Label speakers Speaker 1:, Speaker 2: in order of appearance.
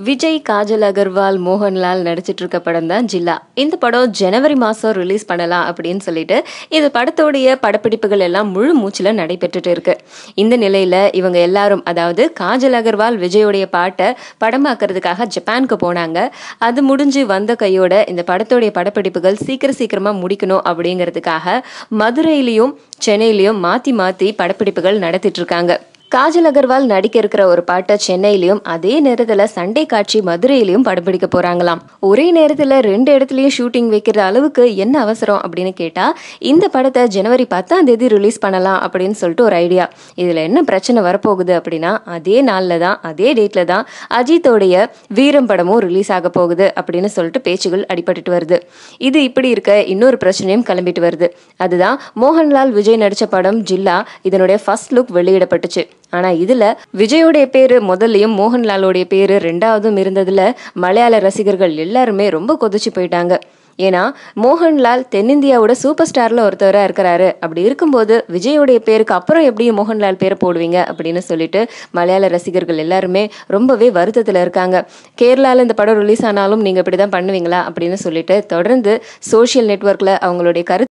Speaker 1: விஜய், காஜல் அகர்வால், மோகன்லால் நடிச்சிட்டு இருக்க படம் தான் ஜில்லா. இந்த படம் ஜனவரி மாசம் ரிலீஸ் பண்ணலாம் அப்படின்னு சொல்லிட்டு இந்த படத்தோடைய படப்பிடிப்புகள் எல்லாம் முழு மூச்சுல நடைபெற்றுட்டு இருக்கு. இந்த நிலையில இவங்க எல்லாரும், அதாவது காஜல் அகர்வால் விஜயோடைய பாட்டை படமாக்குறதுக்காக ஜப்பானுக்கு போனாங்க. அது முடிஞ்சு வந்த கையோட இந்த படத்தோடைய படப்பிடிப்புகள் சீக்கிரமா முடிக்கணும் அப்படிங்கிறதுக்காக மதுரையிலையும் சென்னையிலையும் மாத்தி மாத்தி படப்பிடிப்புகள் நடத்திட்டு இருக்காங்க. காஜல் அகர்வால் நடிக்க இருக்கிற ஒரு பாட்டை சென்னையிலயும், அதே நேரத்துல சண்டே காட்சி மதுரையிலயும் படப்பிடிக்க போறாங்களாம். ஒரே நேரத்துல 2 இடத்துலயும் ஷூட்டிங் வைக்கிற அளவுக்கு என்ன அவசரம் அப்படின்னு கேட்டா, இந்த படத்தை ஜனவரி 10ஆம் தேதி ரிலீஸ் பண்ணலாம் அப்படின்னு சொல்லிட்டு ஒரு ஐடியா. இதுல என்ன பிரச்சனை வரப்போகுது அப்படின்னா, அதே நாள்ல தான், அதே டேட்ல தான் அஜித்தோடைய வீரம் படமும் ரிலீஸ் ஆக போகுது அப்படின்னு சொல்லிட்டு பேச்சுகள் அடிபட்டுட்டு வருது. இது இப்படி இருக்க இன்னொரு பிரச்சனையும் கிளம்பிட்டு வருது. அதுதான் மோகன்லால் விஜய் நடிச்ச படம் ஜில்லா. இதனுடைய ஃபர்ஸ்ட் லுக் வெளியிடப்பட்டுச்சு. ஆனா இதுல விஜயோடைய பேரு முதல்லையும் மோகன்லாலோடைய பேரு 2ஆவதும் இருந்ததுல மலையாள ரசிகர்கள் எல்லாருமே ரொம்ப கொதிச்சு போயிட்டாங்க. ஏன்னா மோகன்லால் தென்னிந்தியாவோட சூப்பர் ஸ்டார்ல ஒருத்தவரா இருக்கிறாரு. அப்படி இருக்கும்போது விஜயோடைய பேருக்கு அப்புறம் எப்படி மோகன்லால் பேரை போடுவீங்க அப்படின்னு சொல்லிட்டு மலையாள ரசிகர்கள் எல்லாருமே ரொம்பவே வருத்தத்துல இருக்காங்க. கேரளால இந்த படம் ரிலீஸ் ஆனாலும் நீங்க இப்படிதான் பண்ணுவீங்களா அப்படின்னு சொல்லிட்டு தொடர்ந்து சோசியல் நெட்வொர்க்ல அவங்களுடைய கருத்து